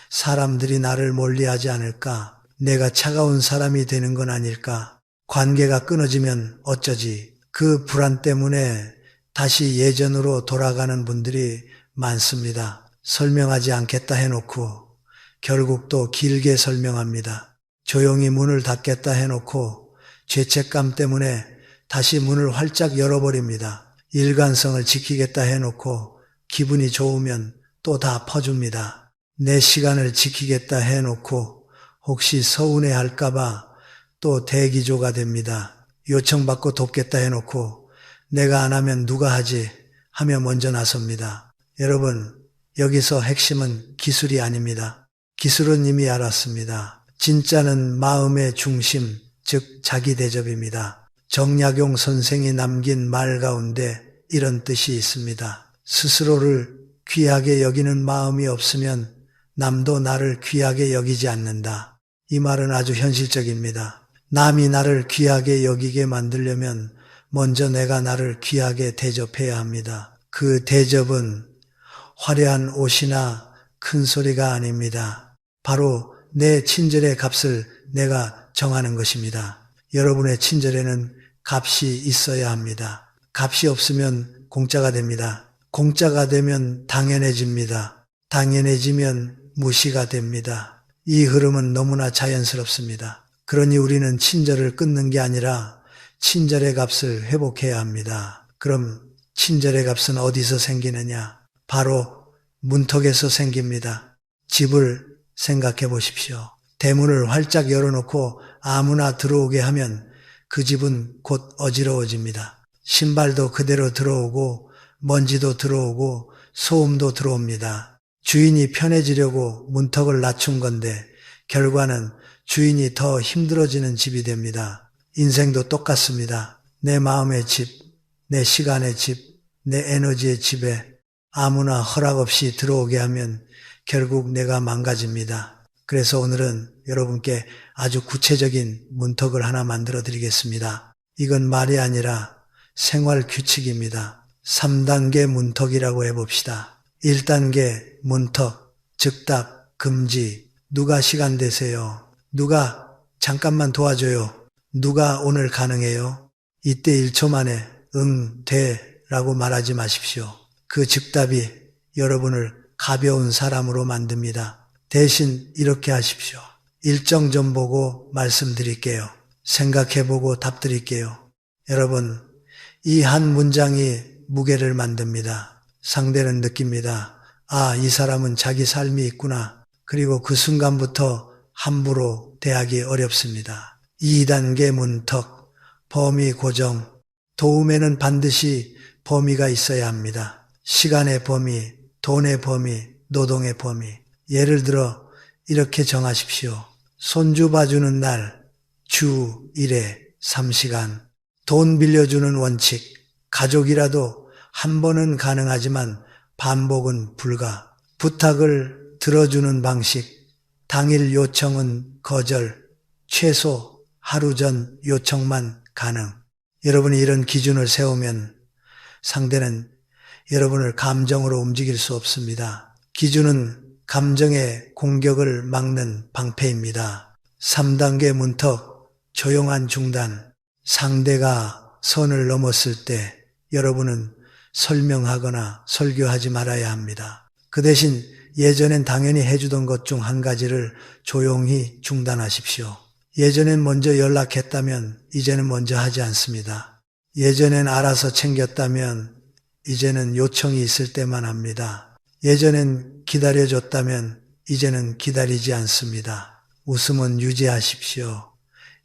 사람들이 나를 멀리하지 않을까? 내가 차가운 사람이 되는 건 아닐까? 관계가 끊어지면 어쩌지? 그 불안 때문에 다시 예전으로 돌아가는 분들이 많습니다. 설명하지 않겠다 해놓고 결국 또 길게 설명합니다. 조용히 문을 닫겠다 해놓고 죄책감 때문에 다시 문을 활짝 열어버립니다. 일관성을 지키겠다 해놓고 기분이 좋으면 또 다 퍼줍니다. 내 시간을 지키겠다 해놓고 혹시 서운해 할까봐 또 대기조가 됩니다. 요청받고 돕겠다 해놓고 내가 안 하면 누가 하지 하며 먼저 나섭니다. 여러분, 여기서 핵심은 기술이 아닙니다. 기술은 이미 알았습니다. 진짜는 마음의 중심, 즉 자기 대접입니다. 정약용 선생이 남긴 말 가운데 이런 뜻이 있습니다. 스스로를 귀하게 여기는 마음이 없으면 남도 나를 귀하게 여기지 않는다. 이 말은 아주 현실적입니다. 남이 나를 귀하게 여기게 만들려면 먼저 내가 나를 귀하게 대접해야 합니다. 그 대접은 화려한 옷이나 큰 소리가 아닙니다. 바로 내 친절의 값을 내가 정하는 것입니다. 여러분의 친절에는 값이 있어야 합니다. 값이 없으면 공짜가 됩니다. 공짜가 되면 당연해집니다. 당연해지면 무시가 됩니다. 이 흐름은 너무나 자연스럽습니다. 그러니 우리는 친절을 끊는 게 아니라 친절의 값을 회복해야 합니다. 그럼 친절의 값은 어디서 생기느냐? 바로 문턱에서 생깁니다. 집을 생각해 보십시오. 대문을 활짝 열어놓고 아무나 들어오게 하면 그 집은 곧 어지러워집니다. 신발도 그대로 들어오고 먼지도 들어오고 소음도 들어옵니다. 주인이 편해지려고 문턱을 낮춘 건데 결과는 주인이 더 힘들어지는 집이 됩니다. 인생도 똑같습니다. 내 마음의 집, 내 시간의 집, 내 에너지의 집에 아무나 허락 없이 들어오게 하면 결국 내가 망가집니다. 그래서 오늘은 여러분께 아주 구체적인 문턱을 하나 만들어 드리겠습니다. 이건 말이 아니라 생활 규칙입니다. 3단계 문턱이라고 해봅시다. 1단계 문턱, 즉답, 금지. 누가 시간 되세요? 누가 잠깐만 도와줘요? 누가 오늘 가능해요? 이때 1초 만에 응, 돼 라고 말하지 마십시오. 그 즉답이 여러분을 가벼운 사람으로 만듭니다. 대신 이렇게 하십시오. 일정 좀 보고 말씀드릴게요. 생각해보고 답 드릴게요. 여러분, 이 한 문장이 무게를 만듭니다. 상대는 느낍니다. 아, 이 사람은 자기 삶이 있구나. 그리고 그 순간부터 함부로 대하기 어렵습니다. 2단계 문턱, 범위 고정. 도움에는 반드시 범위가 있어야 합니다. 시간의 범위, 돈의 범위, 노동의 범위. 예를 들어 이렇게 정하십시오. 손주 봐주는 날 주 1회, 3시간. 돈 빌려주는 원칙. 가족이라도 한 번은 가능하지만 반복은 불가. 부탁을 들어주는 방식. 당일 요청은 거절. 최소 하루 전 요청만 가능. 여러분이 이런 기준을 세우면 상대는 여러분을 감정으로 움직일 수 없습니다. 기준은 감정의 공격을 막는 방패입니다. 3단계 문턱, 조용한 중단. 상대가 선을 넘었을 때 여러분은 설명하거나 설교하지 말아야 합니다. 그 대신 예전엔 당연히 해주던 것 중 한 가지를 조용히 중단하십시오. 예전엔 먼저 연락했다면 이제는 먼저 하지 않습니다. 예전엔 알아서 챙겼다면 이제는 요청이 있을 때만 합니다. 예전엔 기다려줬다면 이제는 기다리지 않습니다. 웃음은 유지하십시오.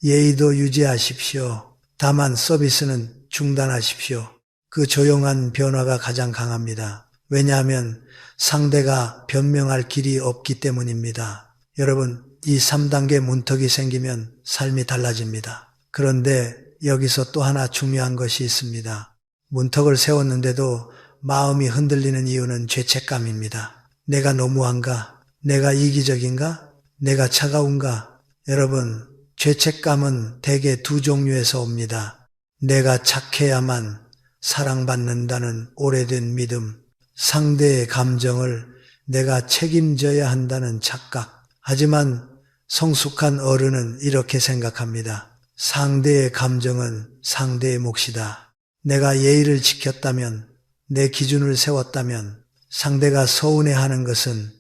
예의도 유지하십시오. 다만 서비스는 중단하십시오. 그 조용한 변화가 가장 강합니다. 왜냐하면 상대가 변명할 길이 없기 때문입니다. 여러분, 이 3단계 문턱이 생기면 삶이 달라집니다. 그런데 여기서 또 하나 중요한 것이 있습니다. 문턱을 세웠는데도 마음이 흔들리는 이유는 죄책감입니다. 내가 너무한가? 내가 이기적인가? 내가 차가운가? 여러분, 죄책감은 대개 두 종류에서 옵니다. 내가 착해야만 사랑받는다는 오래된 믿음, 상대의 감정을 내가 책임져야 한다는 착각. 하지만 성숙한 어른은 이렇게 생각합니다. 상대의 감정은 상대의 몫이다. 내가 예의를 지켰다면, 내 기준을 세웠다면 상대가 서운해하는 것은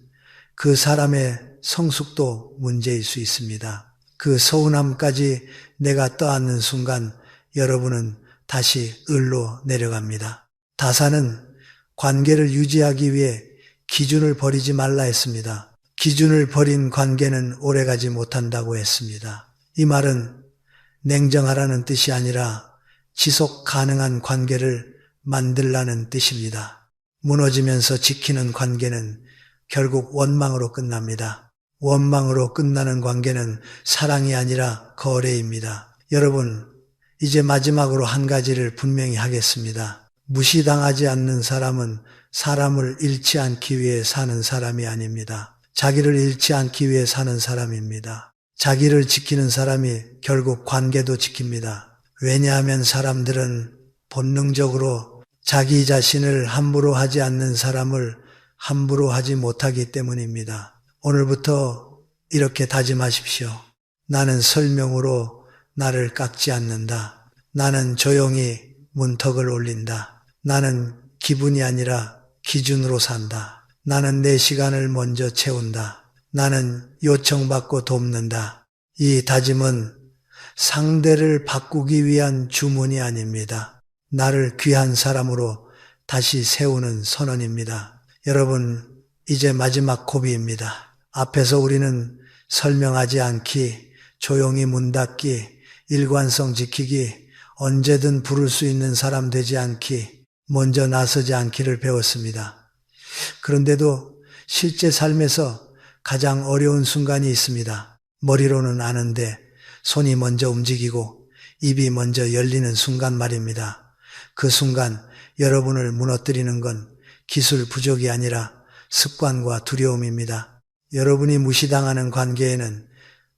그 사람의 성숙도 문제일 수 있습니다. 그 서운함까지 내가 떠안는 순간 여러분은 다시 을로 내려갑니다. 다사는 관계를 유지하기 위해 기준을 버리지 말라 했습니다. 기준을 버린 관계는 오래가지 못한다고 했습니다. 이 말은 냉정하라는 뜻이 아니라 지속 가능한 관계를 만들라는 뜻입니다. 무너지면서 지키는 관계는 결국 원망으로 끝납니다. 원망으로 끝나는 관계는 사랑이 아니라 거래입니다. 여러분, 이제 마지막으로 한 가지를 분명히 하겠습니다. 무시당하지 않는 사람은 사람을 잃지 않기 위해 사는 사람이 아닙니다. 자기를 잃지 않기 위해 사는 사람입니다. 자기를 지키는 사람이 결국 관계도 지킵니다. 왜냐하면 사람들은 본능적으로 자기 자신을 함부로 하지 않는 사람을 함부로 하지 못하기 때문입니다. 오늘부터 이렇게 다짐하십시오. 나는 설명으로 나를 깎지 않는다. 나는 조용히 문턱을 올린다. 나는 기분이 아니라 기준으로 산다. 나는 내 시간을 먼저 채운다. 나는 요청받고 돕는다. 이 다짐은 상대를 바꾸기 위한 주문이 아닙니다. 나를 귀한 사람으로 다시 세우는 선언입니다. 여러분, 이제 마지막 고비입니다. 앞에서 우리는 설명하지 않기, 조용히 문 닫기, 일관성 지키기, 언제든 부를 수 있는 사람 되지 않기, 먼저 나서지 않기를 배웠습니다. 그런데도 실제 삶에서 가장 어려운 순간이 있습니다. 머리로는 아는데 손이 먼저 움직이고 입이 먼저 열리는 순간 말입니다. 그 순간 여러분을 무너뜨리는 건 기술 부족이 아니라 습관과 두려움입니다. 여러분이 무시당하는 관계에는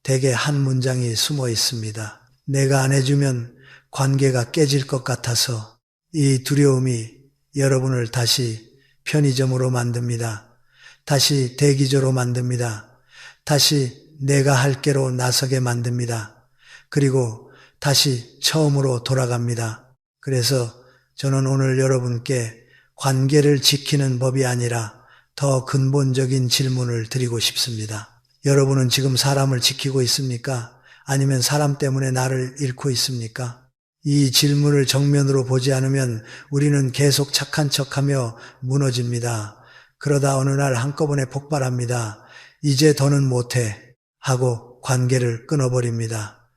대개 한 문장이 숨어 있습니다. 내가 안 해주면 관계가 깨질 것 같아서. 이 두려움이 여러분을 다시 편의점으로 만듭니다. 다시 대기조로 만듭니다. 다시 내가 할게로 나서게 만듭니다. 그리고 다시 처음으로 돌아갑니다. 그래서 저는 오늘 여러분께 관계를 지키는 법이 아니라 더 근본적인 질문을 드리고 싶습니다. 여러분은 지금 사람을 지키고 있습니까? 아니면 사람 때문에 나를 잃고 있습니까? 이 질문을 정면으로 보지 않으면 우리는 계속 착한 척하며 무너집니다. 그러다 어느 날 한꺼번에 폭발합니다. 이제 더는 못해 하고 관계를 끊어버립니다.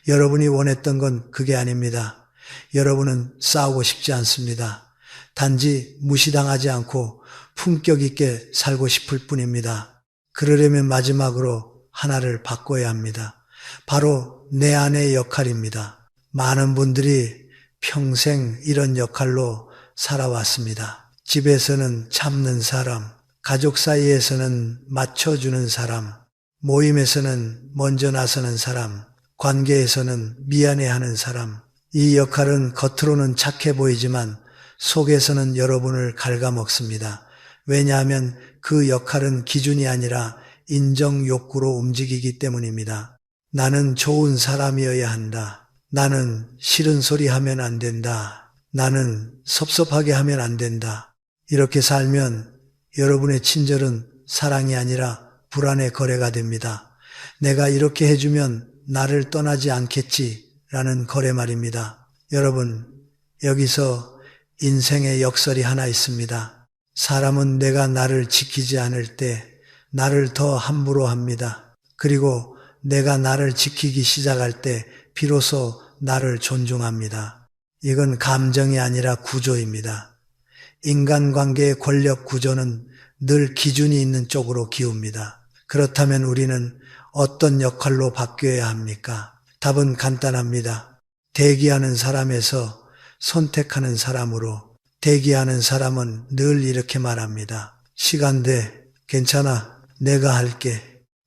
여러분이 원했던 건 그게 아닙니다. 여러분은 싸우고 싶지 않습니다. 단지 무시당하지 않고 품격 있게 살고 싶을 뿐입니다. 그러려면 마지막으로 하나를 바꿔야 합니다. 바로 내 안의 역할입니다. 많은 분들이 평생 이런 역할로 살아왔습니다. 집에서는 참는 사람, 가족 사이에서는 맞춰주는 사람, 모임에서는 먼저 나서는 사람, 관계에서는 미안해하는 사람. 이 역할은 겉으로는 착해 보이지만 속에서는 여러분을 갉아먹습니다. 왜냐하면 그 역할은 기준이 아니라 인정 욕구로 움직이기 때문입니다. 나는 좋은 사람이어야 한다. 나는 싫은 소리 하면 안 된다. 나는 섭섭하게 하면 안 된다. 이렇게 살면 여러분의 친절은 사랑이 아니라 불안의 거래가 됩니다. 내가 이렇게 해주면 나를 떠나지 않겠지라는 거래 말입니다. 여러분, 여기서 인생의 역설이 하나 있습니다. 사람은 내가 나를 지키지 않을 때 나를 더 함부로 합니다. 그리고 내가 나를 지키기 시작할 때 비로소 나를 존중합니다. 이건 감정이 아니라 구조입니다. 인간관계의 권력 구조는 늘 기준이 있는 쪽으로 기웁니다. 그렇다면 우리는 어떤 역할로 바뀌어야 합니까? 답은 간단합니다. 대기하는 사람에서 선택하는 사람으로. 대기하는 사람은 늘 이렇게 말합니다. 시간 돼. 괜찮아. 내가 할게.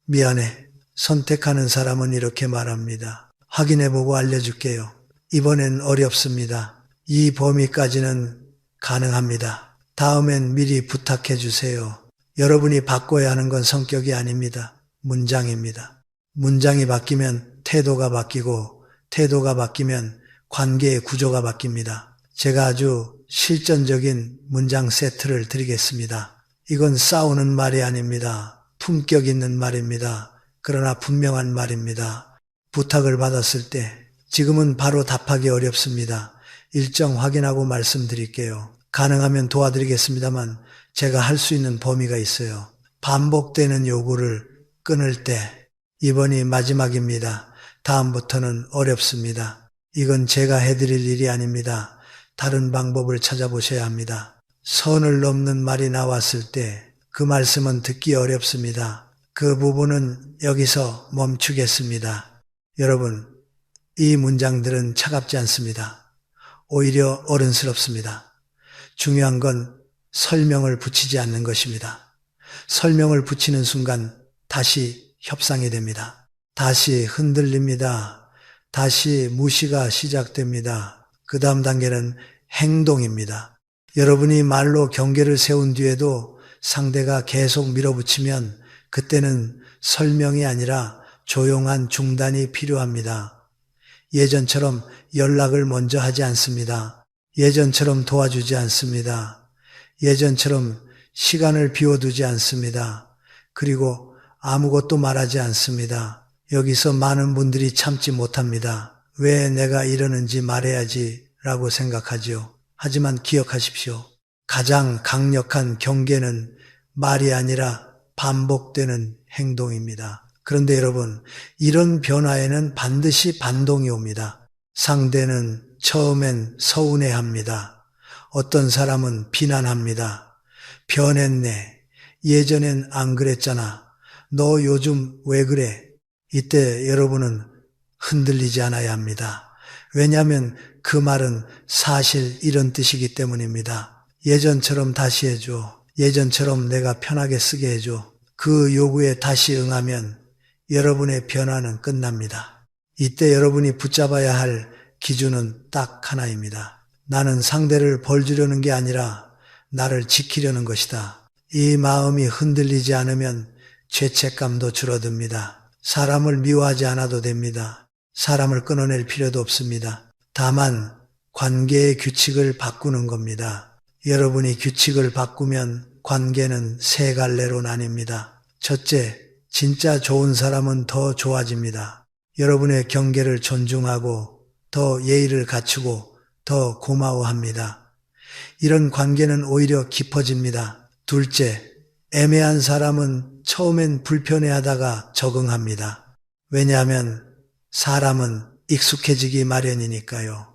미안해. 선택하는 사람은 이렇게 말합니다. 확인해보고 알려줄게요. 이번엔 어렵습니다. 이 범위까지는 가능합니다. 다음엔 미리 부탁해 주세요. 여러분이 바꿔야 하는 건 성격이 아닙니다. 문장입니다. 문장이 바뀌면 태도가 바뀌고 태도가 바뀌면 관계의 구조가 바뀝니다. 제가 아주 실전적인 문장 세트를 드리겠습니다. 이건 싸우는 말이 아닙니다. 품격 있는 말입니다. 그러나 분명한 말입니다. 부탁을 받았을 때 지금은 바로 답하기 어렵습니다. 일정 확인하고 말씀드릴게요. 가능하면 도와드리겠습니다만 제가 할 수 있는 범위가 있어요. 반복되는 요구를 끊을 때 이번이 마지막입니다. 다음부터는 어렵습니다. 이건 제가 해드릴 일이 아닙니다. 다른 방법을 찾아보셔야 합니다. 선을 넘는 말이 나왔을 때 그 말씀은 듣기 어렵습니다. 그 부분은 여기서 멈추겠습니다. 여러분, 이 문장들은 차갑지 않습니다. 오히려 어른스럽습니다. 중요한 건 설명을 붙이지 않는 것입니다. 설명을 붙이는 순간 다시 협상이 됩니다. 다시 흔들립니다. 다시 무시가 시작됩니다. 그 다음 단계는 행동입니다. 여러분이 말로 경계를 세운 뒤에도 상대가 계속 밀어붙이면 그때는 설명이 아니라 조용한 중단이 필요합니다. 예전처럼 연락을 먼저 하지 않습니다. 예전처럼 도와주지 않습니다. 예전처럼 시간을 비워두지 않습니다. 그리고 아무것도 말하지 않습니다. 여기서 많은 분들이 참지 못합니다. 왜 내가 이러는지 말해야지 라고 생각하죠. 하지만 기억하십시오. 가장 강력한 경계는 말이 아니라 반복되는 행동입니다. 그런데 여러분, 이런 변화에는 반드시 반동이 옵니다. 상대는 처음엔 서운해합니다. 어떤 사람은 비난합니다. 변했네. 예전엔 안 그랬잖아. 너 요즘 왜 그래? 이때 여러분은 흔들리지 않아야 합니다. 왜냐하면 그 말은 사실 이런 뜻이기 때문입니다. 예전처럼 다시 해줘. 예전처럼 내가 편하게 쓰게 해줘. 그 요구에 다시 응하면 여러분의 변화는 끝납니다. 이때 여러분이 붙잡아야 할 기준은 딱 하나입니다. 나는 상대를 벌주려는 게 아니라 나를 지키려는 것이다. 이 마음이 흔들리지 않으면 죄책감도 줄어듭니다. 사람을 미워하지 않아도 됩니다. 사람을 끊어낼 필요도 없습니다. 다만 관계의 규칙을 바꾸는 겁니다. 여러분이 규칙을 바꾸면 관계는 세 갈래로 나뉩니다. 첫째, 진짜 좋은 사람은 더 좋아집니다. 여러분의 경계를 존중하고 더 예의를 갖추고 더 고마워합니다. 이런 관계는 오히려 깊어집니다. 둘째, 애매한 사람은 처음엔 불편해하다가 적응합니다. 왜냐하면 사람은 익숙해지기 마련이니까요.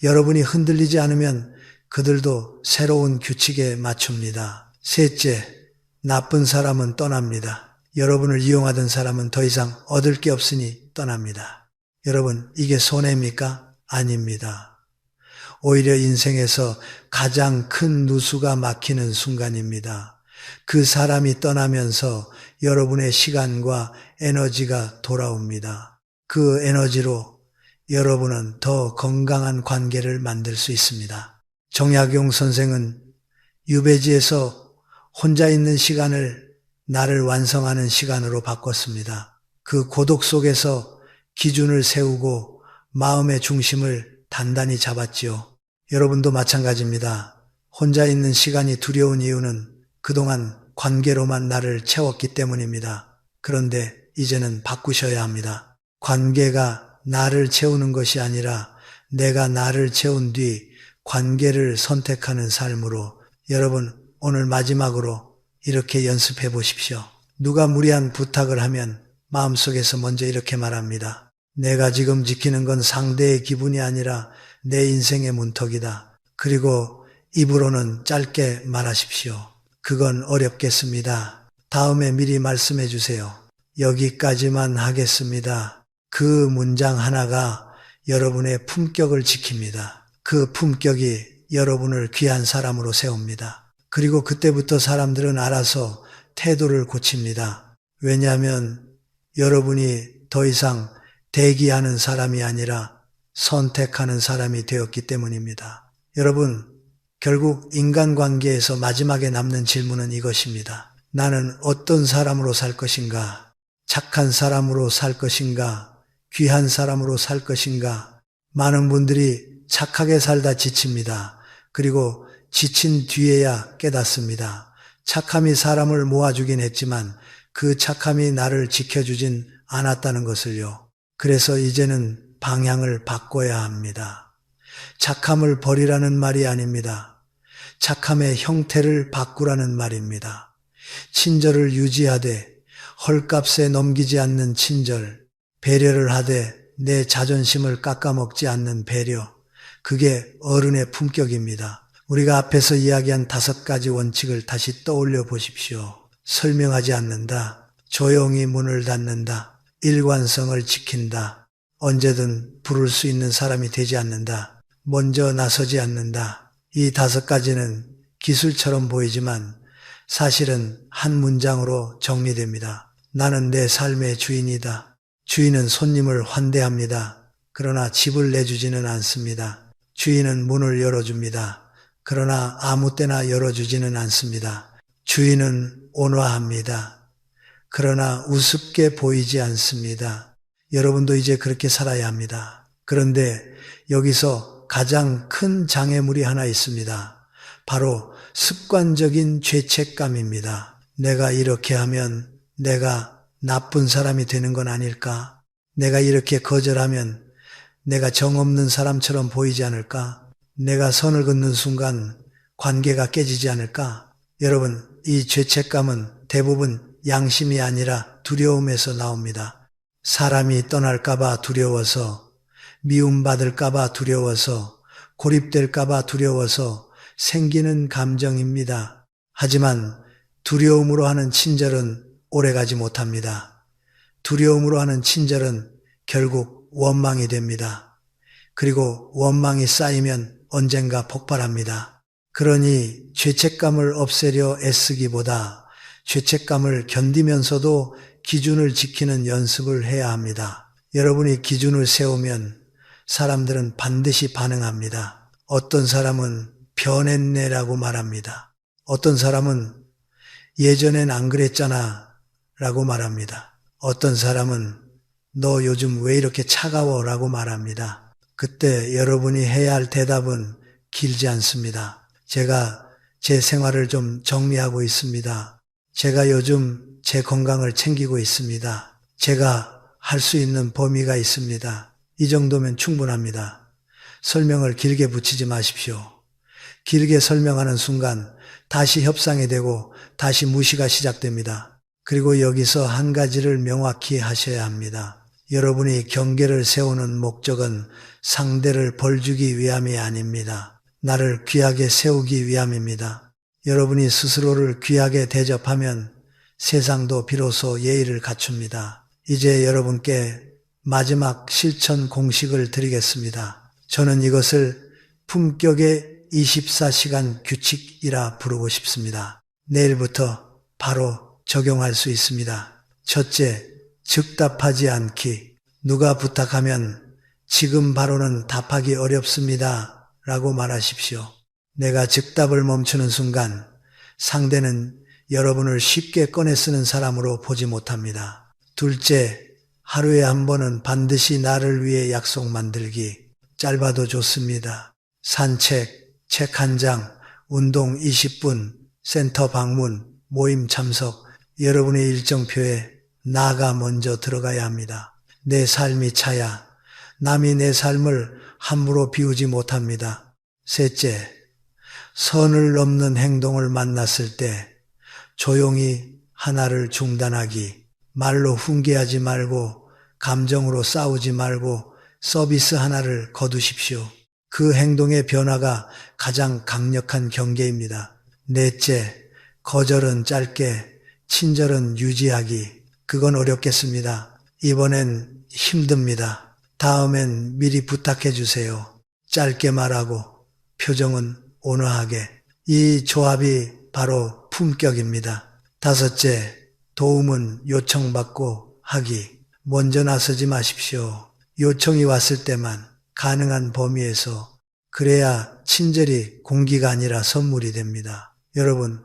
여러분이 흔들리지 않으면 그들도 새로운 규칙에 맞춥니다. 셋째, 나쁜 사람은 떠납니다. 여러분을 이용하던 사람은 더 이상 얻을 게 없으니 떠납니다. 여러분, 이게 손해입니까? 아닙니다. 오히려 인생에서 가장 큰 누수가 막히는 순간입니다. 그 사람이 떠나면서 여러분의 시간과 에너지가 돌아옵니다. 그 에너지로 여러분은 더 건강한 관계를 만들 수 있습니다. 정약용 선생은 유배지에서 혼자 있는 시간을 나를 완성하는 시간으로 바꿨습니다. 그 고독 속에서 기준을 세우고 마음의 중심을 단단히 잡았지요. 여러분도 마찬가지입니다. 혼자 있는 시간이 두려운 이유는 그동안 관계로만 나를 채웠기 때문입니다. 그런데 이제는 바꾸셔야 합니다. 관계가 나를 채우는 것이 아니라 내가 나를 채운 뒤 관계를 선택하는 삶으로 여러분 오늘 마지막으로 이렇게 연습해 보십시오. 누가 무리한 부탁을 하면 마음속에서 먼저 이렇게 말합니다. 내가 지금 지키는 건 상대의 기분이 아니라 내 인생의 문턱이다. 그리고 입으로는 짧게 말하십시오. 그건 어렵겠습니다. 다음에 미리 말씀해 주세요. 여기까지만 하겠습니다. 그 문장 하나가 여러분의 품격을 지킵니다. 그 품격이 여러분을 귀한 사람으로 세웁니다. 그리고 그때부터 사람들은 알아서 태도를 고칩니다. 왜냐하면 여러분이 더 이상 대기하는 사람이 아니라 선택하는 사람이 되었기 때문입니다. 여러분, 결국 인간관계에서 마지막에 남는 질문은 이것입니다. 나는 어떤 사람으로 살 것인가? 착한 사람으로 살 것인가? 귀한 사람으로 살 것인가? 많은 분들이 착하게 살다 지칩니다. 그리고 지친 뒤에야 깨닫습니다. 착함이 사람을 모아주긴 했지만 그 착함이 나를 지켜주진 않았다는 것을요. 그래서 이제는 방향을 바꿔야 합니다. 착함을 버리라는 말이 아닙니다. 착함의 형태를 바꾸라는 말입니다. 친절을 유지하되 헐값에 넘기지 않는 친절, 배려를 하되 내 자존심을 깎아먹지 않는 배려, 그게 어른의 품격입니다. 우리가 앞에서 이야기한 5가지 원칙을 다시 떠올려 보십시오. 설명하지 않는다, 조용히 문을 닫는다, 일관성을 지킨다, 언제든 부를 수 있는 사람이 되지 않는다, 먼저 나서지 않는다. 이 5가지는 기술처럼 보이지만 사실은 한 문장으로 정리됩니다. 나는 내 삶의 주인이다. 주인은 손님을 환대합니다. 그러나 집을 내주지는 않습니다. 주인은 문을 열어줍니다. 그러나 아무 때나 열어주지는 않습니다. 주인은 온화합니다. 그러나 우습게 보이지 않습니다. 여러분도 이제 그렇게 살아야 합니다. 그런데 여기서 가장 큰 장애물이 하나 있습니다. 바로 습관적인 죄책감입니다. 내가 이렇게 하면 내가 나쁜 사람이 되는 건 아닐까? 내가 이렇게 거절하면 내가 정없는 사람처럼 보이지 않을까? 내가 선을 긋는 순간 관계가 깨지지 않을까? 여러분, 이 죄책감은 대부분 양심이 아니라 두려움에서 나옵니다. 사람이 떠날까봐 두려워서, 미움받을까봐 두려워서, 고립될까봐 두려워서 생기는 감정입니다. 하지만 두려움으로 하는 친절은 오래가지 못합니다. 두려움으로 하는 친절은 결국 원망이 됩니다. 그리고 원망이 쌓이면 언젠가 폭발합니다. 그러니 죄책감을 없애려 애쓰기보다 죄책감을 견디면서도 기준을 지키는 연습을 해야 합니다. 여러분이 기준을 세우면 사람들은 반드시 반응합니다. 어떤 사람은 변했네라고 말합니다. 어떤 사람은 예전엔 안 그랬잖아 라고 말합니다. 어떤 사람은 너 요즘 왜 이렇게 차가워 라고 말합니다. 그때 여러분이 해야 할 대답은 길지 않습니다. 제가 제 생활을 좀 정리하고 있습니다. 제가 요즘 제 건강을 챙기고 있습니다. 제가 할 수 있는 범위가 있습니다. 이 정도면 충분합니다. 설명을 길게 붙이지 마십시오. 길게 설명하는 순간 다시 협상이 되고 다시 무시가 시작됩니다. 그리고 여기서 한 가지를 명확히 하셔야 합니다. 여러분이 경계를 세우는 목적은 상대를 벌주기 위함이 아닙니다. 나를 귀하게 세우기 위함입니다. 여러분이 스스로를 귀하게 대접하면 세상도 비로소 예의를 갖춥니다. 이제 여러분께 마지막 실천 공식을 드리겠습니다. 저는 이것을 품격의 24시간 규칙이라 부르고 싶습니다. 내일부터 바로 적용할 수 있습니다. 첫째, 즉답하지 않기. 누가 부탁하면 지금 바로는 답하기 어렵습니다. 라고 말하십시오. 내가 즉답을 멈추는 순간 상대는 여러분을 쉽게 꺼내 쓰는 사람으로 보지 못합니다. 둘째, 하루에 한 번은 반드시 나를 위해 약속 만들기. 짧아도 좋습니다. 산책, 책 한 장, 운동 20분, 센터 방문, 모임 참석, 여러분의 일정표에 나가 먼저 들어가야 합니다. 내 삶이 차야 남이 내 삶을 함부로 비우지 못합니다. 셋째, 선을 넘는 행동을 만났을 때 조용히 하나를 중단하기. 말로 훈계하지 말고 감정으로 싸우지 말고 서비스 하나를 거두십시오. 그 행동의 변화가 가장 강력한 경계입니다. 넷째, 거절은 짧게, 친절은 유지하기. 그건 어렵겠습니다. 이번엔 힘듭니다. 다음엔 미리 부탁해 주세요. 짧게 말하고 표정은 온화하게. 이 조합이 바로 품격입니다. 다섯째, 도움은 요청받고 하기. 먼저 나서지 마십시오. 요청이 왔을 때만 가능한 범위에서. 그래야 친절이 공기가 아니라 선물이 됩니다. 여러분,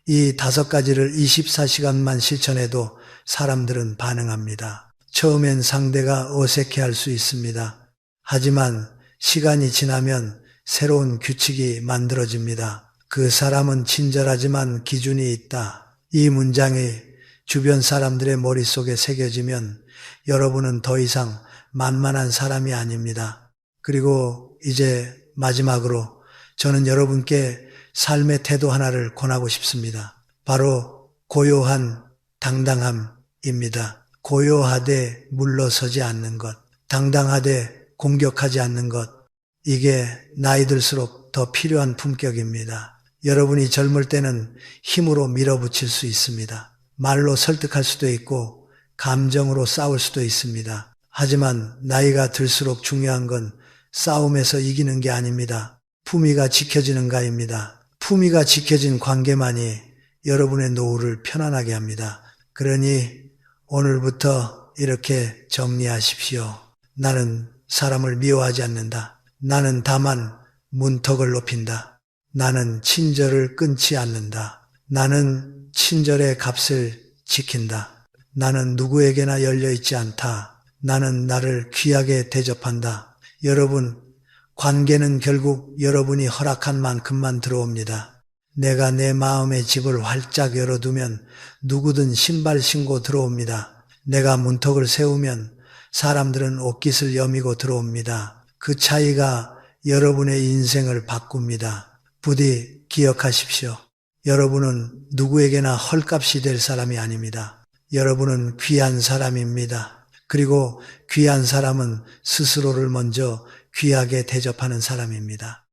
이 5가지를 24시간만 실천해도 사람들은 반응합니다. 처음엔 상대가 어색해할 수 있습니다. 하지만 시간이 지나면 새로운 규칙이 만들어집니다. 그 사람은 친절하지만 기준이 있다. 이 문장이 주변 사람들의 머릿속에 새겨지면 여러분은 더 이상 만만한 사람이 아닙니다. 그리고 이제 마지막으로 저는 여러분께 삶의 태도 하나를 권하고 싶습니다. 바로 고요한 당당함입니다. 고요하되 물러서지 않는 것, 당당하되 공격하지 않는 것, 이게 나이 들수록 더 필요한 품격입니다. 여러분이 젊을 때는 힘으로 밀어붙일 수 있습니다. 말로 설득할 수도 있고 감정으로 싸울 수도 있습니다. 하지만 나이가 들수록 중요한 건 싸움에서 이기는 게 아닙니다. 품위가 지켜지는가입니다. 품위가 지켜진 관계만이 여러분의 노후를 편안하게 합니다. 그러니 오늘부터 이렇게 정리하십시오. 나는 사람을 미워하지 않는다. 나는 다만 문턱을 높인다. 나는 친절을 끊지 않는다. 나는 친절의 값을 지킨다. 나는 누구에게나 열려있지 않다. 나는 나를 귀하게 대접한다. 여러분, 관계는 결국 여러분이 허락한 만큼만 들어옵니다. 내가 내 마음의 집을 활짝 열어두면 누구든 신발 신고 들어옵니다. 내가 문턱을 세우면 사람들은 옷깃을 여미고 들어옵니다. 그 차이가 여러분의 인생을 바꿉니다. 부디 기억하십시오. 여러분은 누구에게나 헐값이 될 사람이 아닙니다. 여러분은 귀한 사람입니다. 그리고 귀한 사람은 스스로를 먼저 귀하게 대접하는 사람입니다.